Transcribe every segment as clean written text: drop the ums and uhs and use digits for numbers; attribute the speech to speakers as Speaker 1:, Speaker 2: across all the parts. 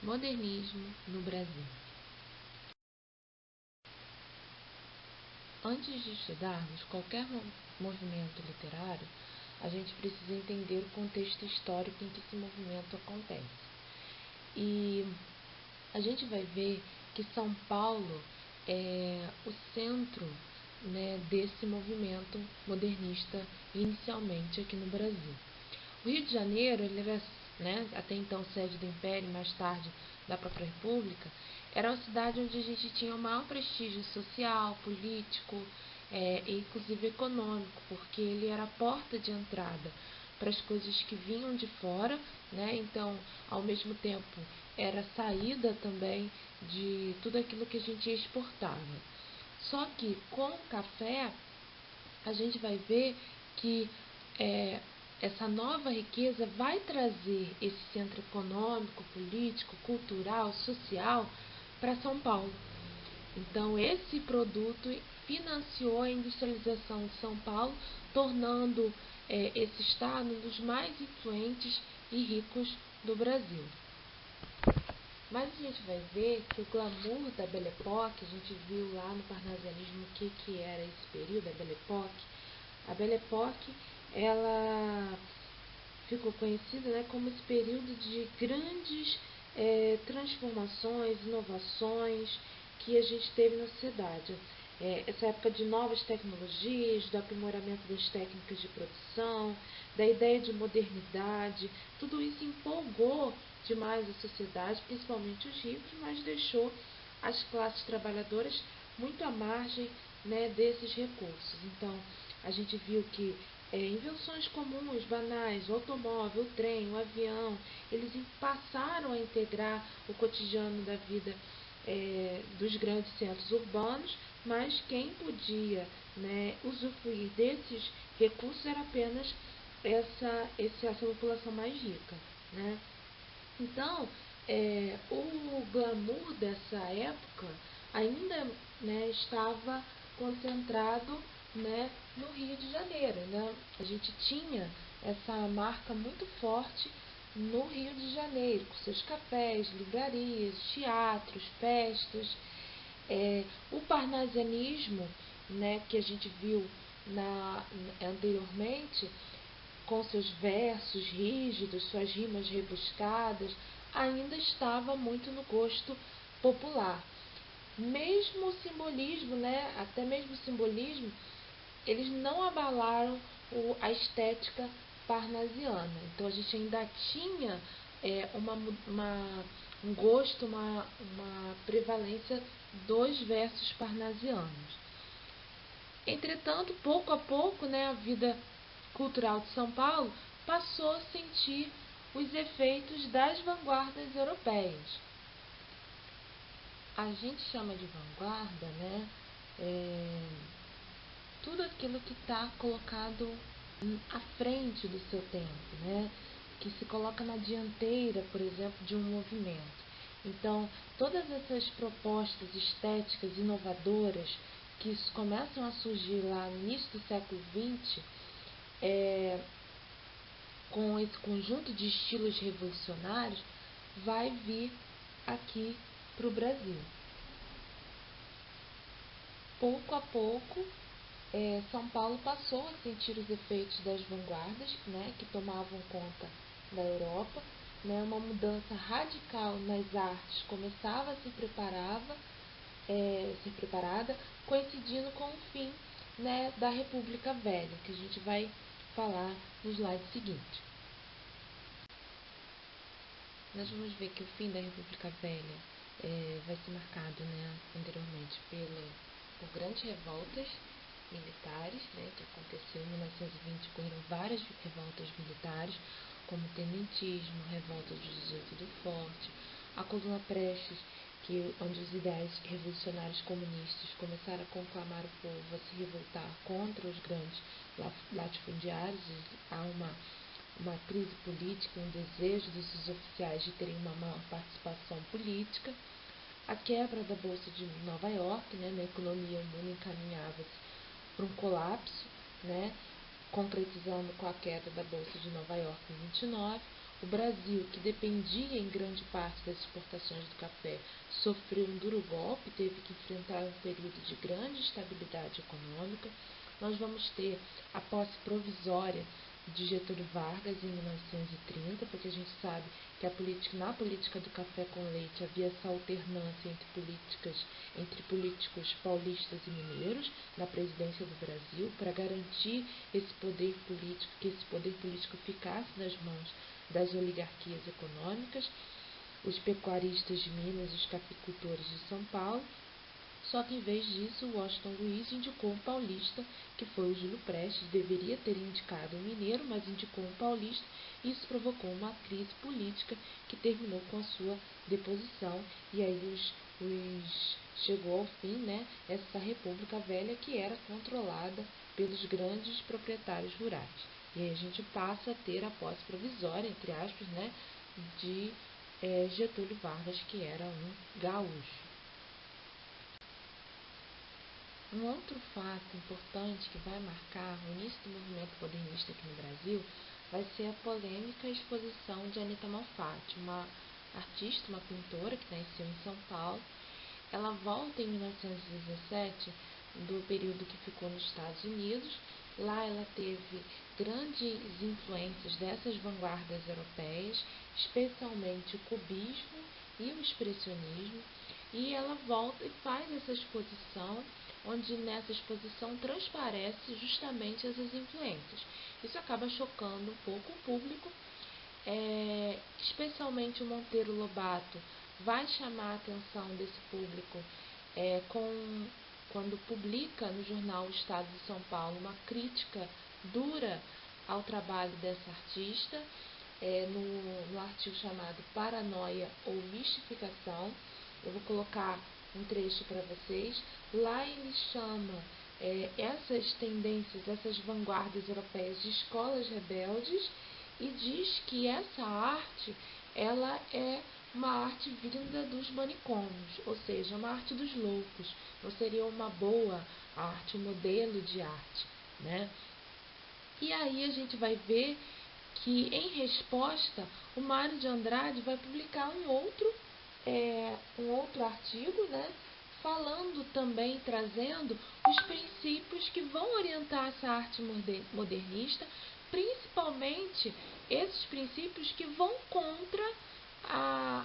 Speaker 1: Modernismo no Brasil. Antes de estudarmos qualquer movimento literário, a gente precisa entender o contexto histórico em que esse movimento acontece. E a gente vai ver que São Paulo é o centro, desse movimento modernista inicialmente aqui no Brasil. O Rio de Janeiro, ele era, até então sede do Império e mais tarde da própria República, era uma cidade onde a gente tinha o maior prestígio social, político e inclusive econômico, porque ele era a porta de entrada para as coisas que vinham de fora, então, ao mesmo tempo, era a saída também de tudo aquilo que a gente exportava. Só que com o café, a gente vai ver que essa nova riqueza vai trazer esse centro econômico, político, cultural, social para São Paulo. Então, esse produto financiou a industrialização de São Paulo, tornando esse estado um dos mais influentes e ricos do Brasil. Mas a gente vai ver que o glamour da Belle Époque, a gente viu lá no parnasianismo o que era esse período, a Belle Époque. A Belle Époque, ela ficou conhecida como esse período de grandes transformações, inovações que a gente teve na sociedade. Essa época de novas tecnologias, do aprimoramento das técnicas de produção, da ideia de modernidade, tudo isso empolgou demais a sociedade, principalmente os ricos, mas deixou as classes trabalhadoras muito à margem desses recursos. Então, a gente viu que invenções comuns, banais, o automóvel, o trem, o avião, eles passaram a integrar o cotidiano da vida dos grandes centros urbanos, mas quem podia usufruir desses recursos era apenas essa população mais rica. Então, o glamour dessa época ainda estava concentrado no Rio de Janeiro. A gente tinha essa marca muito forte no Rio de Janeiro, com seus cafés, livrarias, teatros, festas. O parnasianismo, que a gente viu anteriormente, com seus versos rígidos, suas rimas rebuscadas, ainda estava muito no gosto popular. Mesmo o simbolismo, até mesmo o simbolismo, eles não abalaram a estética parnasiana. Então, a gente ainda tinha um gosto, uma prevalência dos versos parnasianos. Entretanto, pouco a pouco, a vida cultural de São Paulo passou a sentir os efeitos das vanguardas europeias. A gente chama de vanguarda, tudo aquilo que está colocado à frente do seu tempo, que se coloca na dianteira, por exemplo, de um movimento. Então, todas essas propostas estéticas inovadoras que começam a surgir lá no início do século XX, com esse conjunto de estilos revolucionários, vai vir aqui para o Brasil. Pouco a pouco, São Paulo passou a sentir os efeitos das vanguardas, que tomavam conta da Europa. Uma mudança radical nas artes começava a ser preparada, coincidindo com o fim da República Velha, que a gente vai falar no slide seguinte. Nós vamos ver que o fim da República Velha vai ser marcado anteriormente por grandes revoltas militares, que aconteceu em 1920, ocorreram várias revoltas militares, como o tenentismo, a revolta de 18 do Forte, a Coluna Prestes, onde os ideais revolucionários comunistas começaram a conclamar o povo a se revoltar contra os grandes latifundiários. Há uma crise política, um desejo desses oficiais de terem uma maior participação política. A quebra da Bolsa de Nova York, na economia, o mundo encaminhava-se para um colapso, concretizando com a queda da Bolsa de Nova York em 29, O Brasil, que dependia em grande parte das exportações do café, sofreu um duro golpe, teve que enfrentar um período de grande instabilidade econômica. Nós vamos ter a posse provisória de Getúlio Vargas em 1930, porque a gente sabe que na política do café com leite havia essa alternância entre políticos paulistas e mineiros na presidência do Brasil, para garantir esse poder político, que esse poder político ficasse nas mãos das oligarquias econômicas, os pecuaristas de Minas e os caficultores de São Paulo. Só que, em vez disso, Washington Luiz indicou um paulista, que foi o Júlio Prestes. Deveria ter indicado um mineiro, mas indicou um paulista. Isso provocou uma crise política que terminou com a sua deposição. E aí chegou ao fim, né, essa República Velha, que era controlada pelos grandes proprietários rurais. E aí a gente passa a ter a posse provisória, entre aspas, né, de Getúlio Vargas, que era um gaúcho. Um outro fato importante que vai marcar o início do movimento modernista aqui no Brasil vai ser a polêmica exposição de Anita Malfatti, uma artista, uma pintora que nasceu em São Paulo. Ela volta em 1917, do período que ficou nos Estados Unidos. Lá ela teve grandes influências dessas vanguardas europeias, especialmente o cubismo e o expressionismo, e ela volta e faz essa exposição, onde nessa exposição transparece justamente essas influências. Isso acaba chocando um pouco o público, especialmente o Monteiro Lobato vai chamar a atenção desse público quando publica no jornal O Estado de São Paulo uma crítica dura ao trabalho dessa artista, no artigo chamado Paranoia ou Mistificação. Eu vou colocar um trecho para vocês. Lá ele chama essas tendências, essas vanguardas europeias de escolas rebeldes, e diz que essa arte ela é uma arte vinda dos manicômios, ou seja, uma arte dos loucos. Não seria uma boa arte, um modelo de arte, né? E aí a gente vai ver que, em resposta, o Mário de Andrade vai publicar um outro artigo, né, falando também, trazendo os princípios que vão orientar essa arte modernista, principalmente esses princípios que vão contra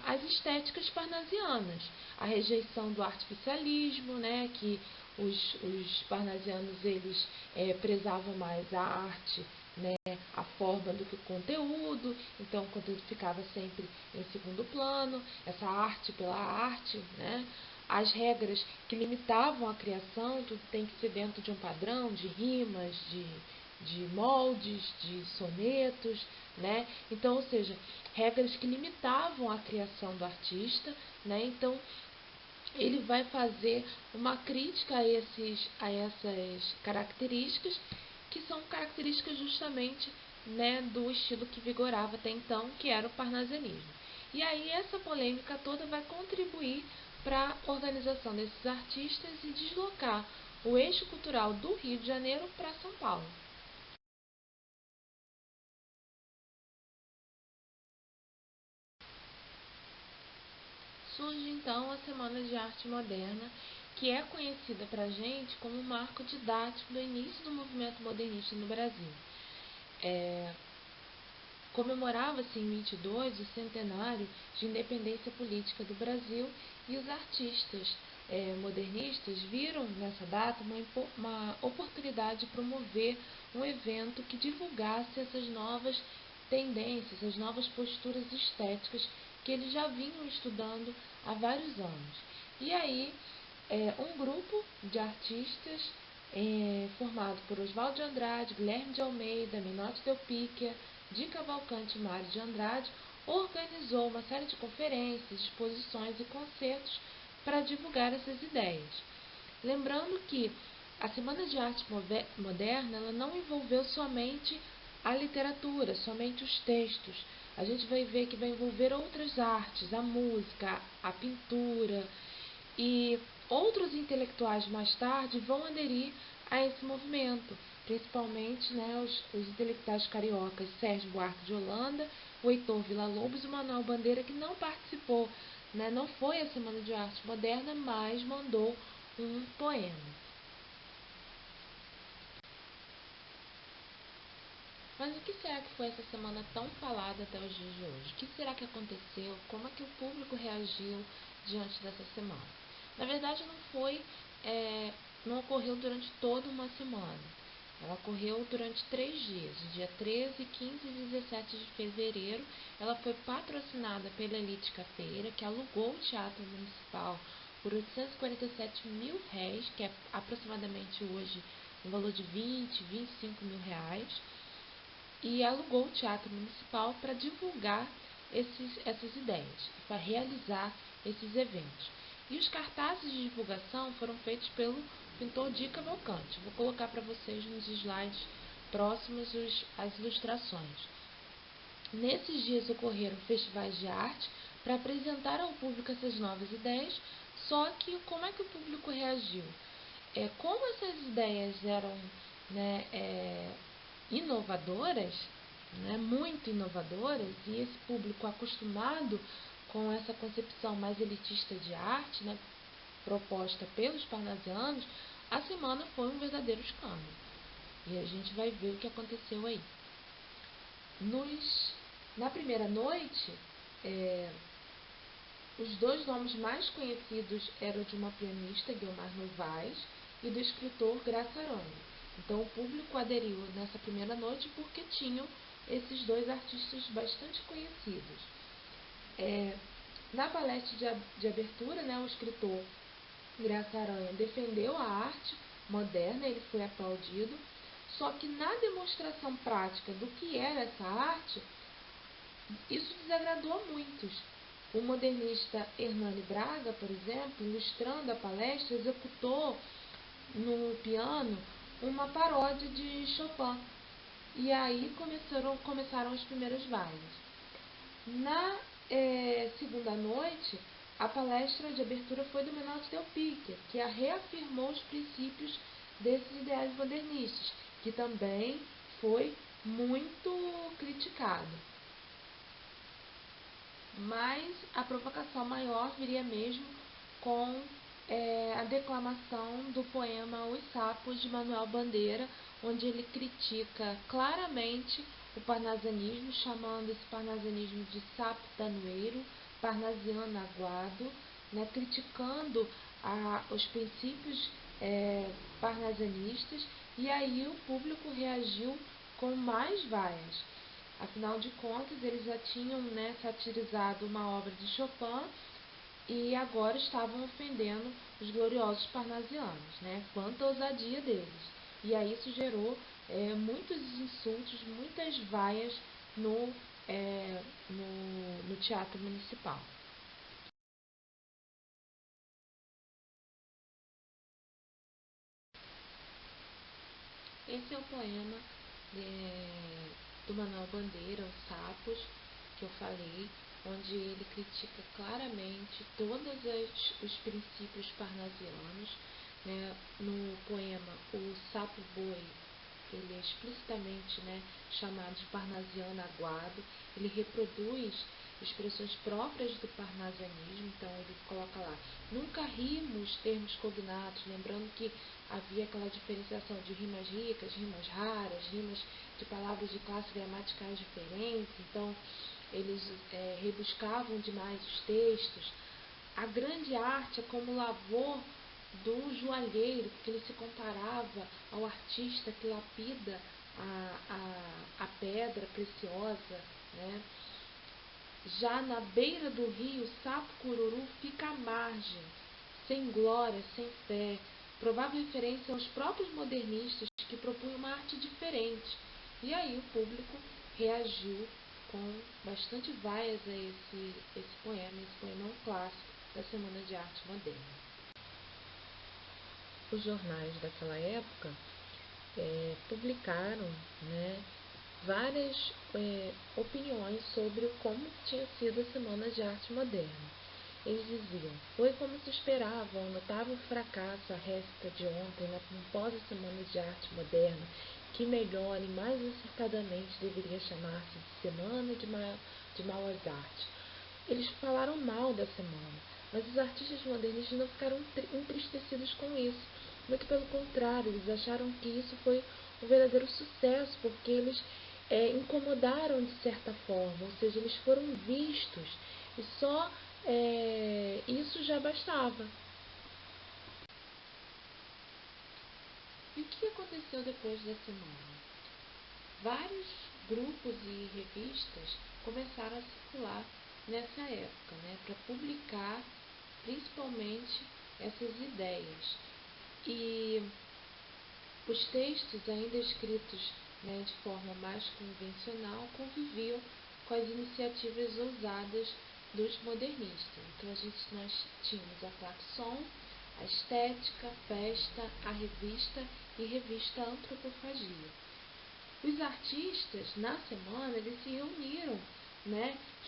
Speaker 1: as estéticas parnasianas, a rejeição do artificialismo, né, que os parnasianos eles prezavam mais a arte, né, a forma do que o conteúdo. Então o conteúdo ficava sempre em segundo plano, essa arte pela arte, né, as regras que limitavam a criação, tudo tem que ser dentro de um padrão de rimas, de moldes, de sonetos, né? Então, ou seja, regras que limitavam a criação do artista, né? Então, ele vai fazer uma crítica a essas características, que são características justamente, né, do estilo que vigorava até então, que era o parnasianismo. E aí essa polêmica toda vai contribuir para a organização desses artistas e deslocar o eixo cultural do Rio de Janeiro para São Paulo. Surge então a Semana de Arte Moderna, que é conhecida para a gente como um marco didático do início do movimento modernista no Brasil. Comemorava-se em 22 o centenário de independência política do Brasil, e os artistas modernistas viram nessa data uma oportunidade de promover um evento que divulgasse essas novas tendências, as novas posturas estéticas que eles já vinham estudando há vários anos. E aí, um grupo de artistas formado por Oswaldo de Andrade, Guilherme de Almeida, Minotti Del Picchia, de Cavalcante e Mário de Andrade, organizou uma série de conferências, exposições e concertos para divulgar essas ideias. Lembrando que a Semana de Arte Moderna ela não envolveu somente a literatura, somente os textos. A gente vai ver que vai envolver outras artes, a música, a pintura, e outros intelectuais mais tarde vão aderir a esse movimento, principalmente, né, os intelectuais cariocas Sérgio Buarque de Holanda, o Heitor Villa-Lobos e o Manuel Bandeira, que não participou, né? Não foi a Semana de Arte Moderna, mas mandou um poema. Mas o que será que foi essa semana tão falada até os dias de hoje? O que será que aconteceu? Como é que o público reagiu diante dessa semana? Na verdade, não ocorreu durante toda uma semana. Ela ocorreu durante 3 dias, dia 13, 15 e 17 de fevereiro. Ela foi patrocinada pela Elite Cafeira, que alugou o Teatro Municipal por R$ 847.000, que é aproximadamente hoje um valor de R$ 20, R$ 25.000, e alugou o Teatro Municipal para divulgar essas ideias, para realizar esses eventos. E os cartazes de divulgação foram feitos pelo pintor Di Cavalcante. Vou colocar para vocês nos slides próximos as ilustrações. Nesses dias ocorreram festivais de arte para apresentar ao público essas novas ideias, só que como é que o público reagiu? Como essas ideias eram, inovadoras, muito inovadoras, e esse público acostumado com essa concepção mais elitista de arte, proposta pelos parnasianos, a semana foi um verdadeiro escândalo. E a gente vai ver o que aconteceu aí. Na primeira noite, os 2 nomes mais conhecidos eram de uma pianista, Guiomar Novaes, e do escritor Graça Aranha. Então, o público aderiu nessa primeira noite porque tinham esses 2 artistas bastante conhecidos. Na palestra de abertura, o escritor Graça Aranha defendeu a arte moderna, ele foi aplaudido, só que na demonstração prática do que era essa arte, isso desagradou a muitos. O modernista Hernani Braga, por exemplo, ilustrando a palestra, executou no piano uma paródia de Chopin. E aí começaram as primeiras vaias. Na segunda noite, a palestra de abertura foi do Menotti Del Pique, que reafirmou os princípios desses ideais modernistas, que também foi muito criticado. Mas a provocação maior viria mesmo com a declamação do poema Os Sapos, de Manuel Bandeira, onde ele critica claramente o parnasianismo, chamando esse parnasianismo de sapo tanoeiro, parnasiano aguado, criticando os princípios parnasianistas, e aí o público reagiu com mais vaias. Afinal de contas, eles já tinham satirizado uma obra de Chopin e agora estavam ofendendo os gloriosos parnasianos, quanta ousadia deles. E aí isso gerou muitos insultos, muitas vaias no Teatro Municipal. Esse é o poema do Manuel Bandeira, Os Sapos, que eu falei, onde ele critica claramente todos os princípios parnasianos. No poema O Sapo Boi, ele é explicitamente chamado de parnasiano aguado. Ele reproduz expressões próprias do parnasianismo, então ele coloca lá: nunca rimos termos cognatos, lembrando que havia aquela diferenciação de rimas ricas, rimas raras, rimas de palavras de classes gramaticais diferentes, então eles rebuscavam demais os textos. A grande arte é como o lavor do joalheiro, porque ele se comparava ao artista que lapida a pedra preciosa. Já na beira do rio, o sapo cururu fica à margem, sem glória, sem fé. Provável referência aos próprios modernistas que propunham uma arte diferente. E aí o público reagiu com bastante vaias a esse poema clássico da Semana de Arte Moderna. Os jornais daquela época publicaram várias opiniões sobre como tinha sido a Semana de Arte Moderna. Eles diziam: foi como se esperava, um notável fracasso a récita de ontem na pomposa Semana de Arte Moderna, que melhor e mais acertadamente deveria chamar-se de Semana de Mauas Artes. Eles falaram mal da semana, mas os artistas modernistas não ficaram entristecidos com isso. Muito pelo contrário, eles acharam que isso foi um verdadeiro sucesso, porque eles incomodaram de certa forma, ou seja, eles foram vistos, e só isso já bastava. E o que aconteceu depois da semana? Vários grupos e revistas começaram a circular nessa época, para publicar principalmente essas ideias. E os textos, ainda escritos de forma mais convencional, conviviam com as iniciativas ousadas dos modernistas. Então, nós tínhamos a Claxon, a Estética, a Festa, a Revista e Revista Antropofagia. Os artistas, na semana, eles se reuniram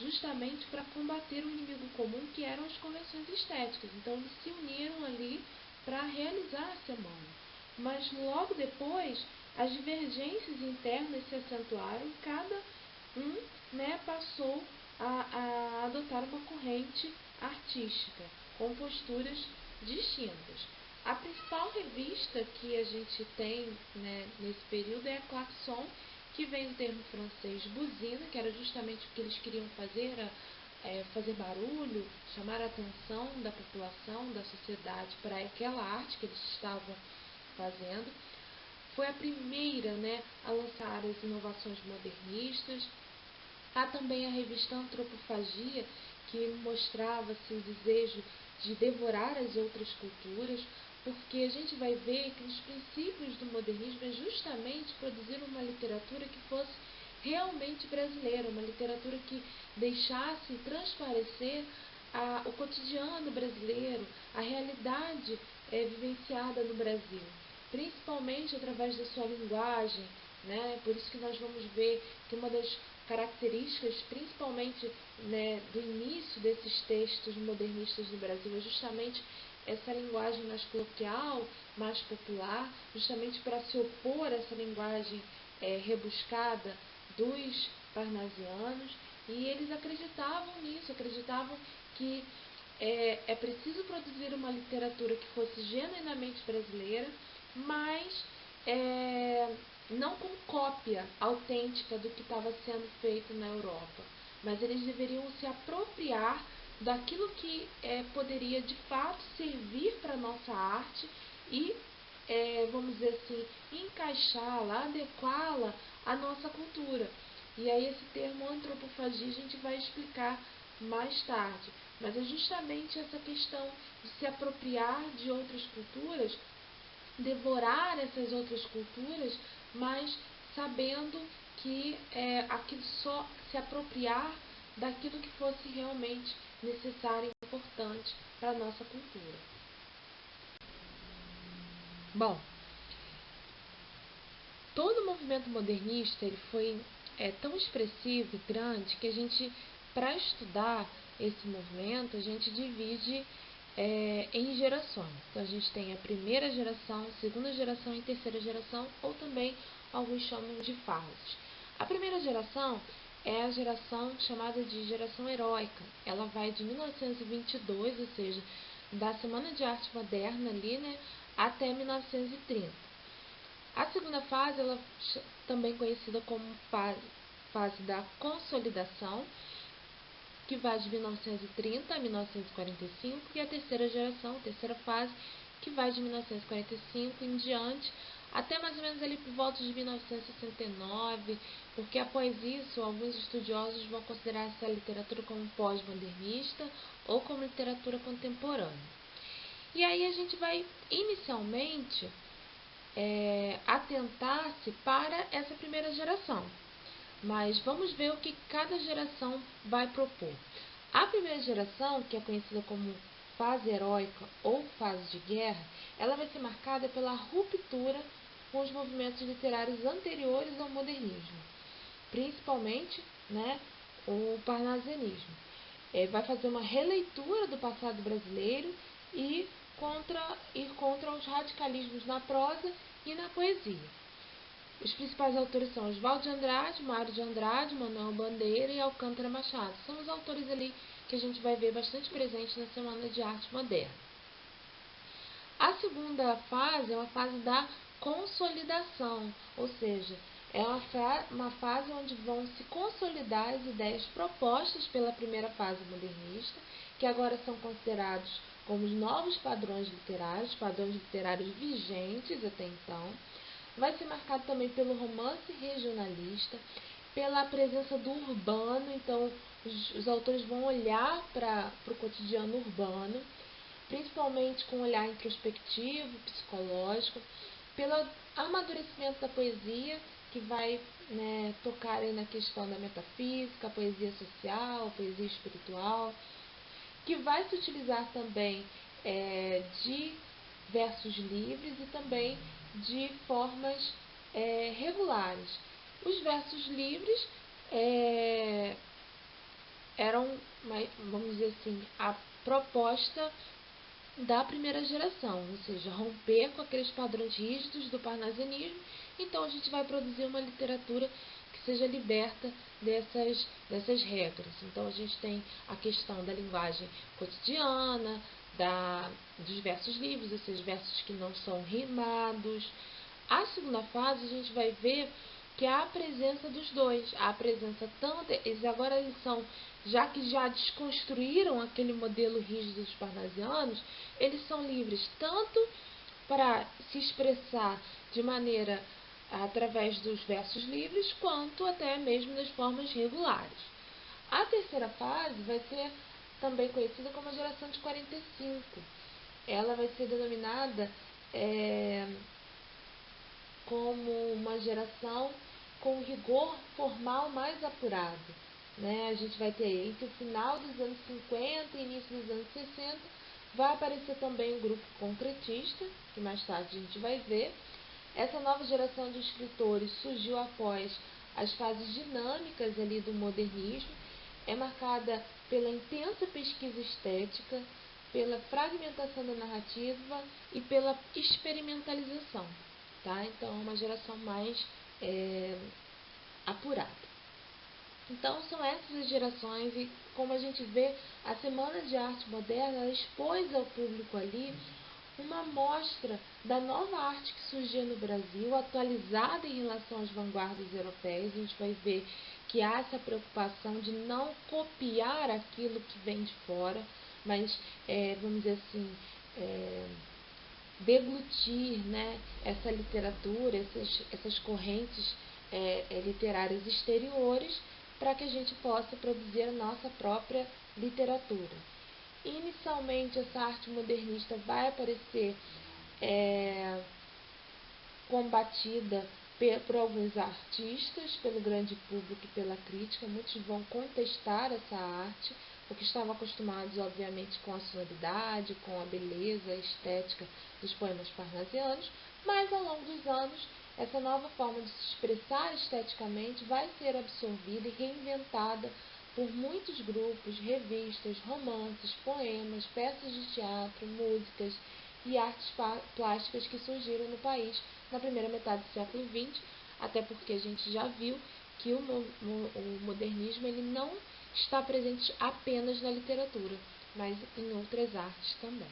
Speaker 1: justamente para combater o inimigo comum, que eram as convenções estéticas. Então, eles se uniram ali para realizar a semana. Mas, logo depois, as divergências internas se acentuaram e cada um passou a adotar uma corrente artística, com posturas distintas. A principal revista que a gente tem nesse período é a Claxon, que vem do termo francês buzina, que era justamente o que eles queriam fazer, fazer barulho, chamar a atenção da população, da sociedade para aquela arte que eles estavam fazendo. Foi a primeira a lançar as inovações modernistas. Há também a revista Antropofagia, que mostrava o desejo de devorar as outras culturas, porque a gente vai ver que os princípios do modernismo é justamente produzir uma literatura que fosse realmente brasileira, uma literatura que deixasse transparecer o cotidiano brasileiro, a realidade vivenciada no Brasil, principalmente através da sua linguagem, Por isso que nós vamos ver que uma das características, principalmente do início desses textos modernistas no Brasil, é justamente essa linguagem mais coloquial, mais popular, justamente para se opor a essa linguagem rebuscada dos parnasianos, e eles acreditavam nisso, acreditavam que é preciso produzir uma literatura que fosse genuinamente brasileira, mas não com cópia autêntica do que estava sendo feito na Europa, mas eles deveriam se apropriar daquilo que poderia de fato servir para a nossa arte e, vamos dizer assim, encaixá-la, adequá-la à nossa cultura. E aí esse termo antropofagia a gente vai explicar mais tarde, mas é justamente essa questão de se apropriar de outras culturas, devorar essas outras culturas, mas sabendo que aquilo só se apropriar daquilo que fosse realmente necessário e importante para a nossa cultura. Bom, todo o movimento modernista ele foi tão expressivo e grande que a gente, para estudar esse movimento, a gente divide em gerações. Então, a gente tem a primeira geração, segunda geração e terceira geração, ou também alguns chamam de fases. A primeira geração é a geração chamada de geração heróica. Ela vai de 1922, ou seja, da Semana de Arte Moderna ali, até 1930. A segunda fase, ela também conhecida como fase da consolidação, que vai de 1930 a 1945, e a terceira geração, a terceira fase, que vai de 1945 em diante, até mais ou menos ali por volta de 1969, porque após isso, alguns estudiosos vão considerar essa literatura como pós-modernista ou como literatura contemporânea. E aí a gente vai, inicialmente, atentar-se para essa primeira geração. Mas vamos ver o que cada geração vai propor. A primeira geração, que é conhecida como fase heróica ou fase de guerra, ela vai ser marcada pela ruptura com os movimentos literários anteriores ao modernismo, principalmente o parnasianismo. Vai fazer uma releitura do passado brasileiro e ir contra os radicalismos na prosa e na poesia. Os principais autores são Oswald de Andrade, Mário de Andrade, Manuel Bandeira e Alcântara Machado. São os autores ali que a gente vai ver bastante presente na Semana de Arte Moderna. A segunda fase é uma fase da consolidação, ou seja, é uma fase onde vão se consolidar as ideias propostas pela primeira fase modernista, que agora são considerados como os novos padrões literários vigentes até então. Vai ser marcado também pelo romance regionalista, pela presença do urbano, então os autores vão olhar para o cotidiano urbano, principalmente com um olhar introspectivo, psicológico, pelo amadurecimento da poesia, que vai tocar aí na questão da metafísica, a poesia social, a poesia espiritual, que vai se utilizar também de versos livres e também de formas regulares. Os versos livres eram, vamos dizer assim, a proposta da primeira geração, ou seja, romper com aqueles padrões rígidos do parnasianismo. Então a gente vai produzir uma literatura que seja liberta dessas regras. Então a gente tem a questão da linguagem cotidiana, dos versos livres, esses versos que não são rimados. A segunda fase a gente vai ver que há a presença dos dois, há a presença tanto, eles são, já que já desconstruíram aquele modelo rígido dos parnasianos, eles são livres tanto para se expressar de maneira através dos versos livres, quanto até mesmo das formas regulares. A terceira fase vai ser também conhecida como a geração de 45. Ela vai ser denominada como uma geração com rigor formal mais apurado. A gente vai ter entre o final dos anos 50 e início dos anos 60, vai aparecer também o grupo concretista, que mais tarde a gente vai ver. Essa nova geração de escritores surgiu após as fases dinâmicas ali do modernismo, é marcada pela intensa pesquisa estética, pela fragmentação da narrativa e pela experimentalização. Tá? Então, é uma geração mais apurada. Então, são essas as gerações e, como a gente vê, a Semana de Arte Moderna ela expôs ao público ali uma amostra da nova arte que surgia no Brasil, atualizada em relação às vanguardas europeias. A gente vai ver que há essa preocupação de não copiar aquilo que vem de fora, mas, vamos dizer assim, deglutir essa literatura, essas correntes literárias exteriores, para que a gente possa produzir a nossa própria literatura. Inicialmente, essa arte modernista vai aparecer combatida por alguns artistas, pelo grande público e pela crítica. Muitos vão contestar essa arte, porque estavam acostumados, obviamente, com a sonoridade, com a beleza estética dos poemas parnasianos, mas ao longo dos anos, essa nova forma de se expressar esteticamente vai ser absorvida e reinventada por muitos grupos, revistas, romances, poemas, peças de teatro, músicas e artes plásticas que surgiram no país na primeira metade do século XX, até porque a gente já viu que o modernismo ele não está presente apenas na literatura, mas em outras artes também.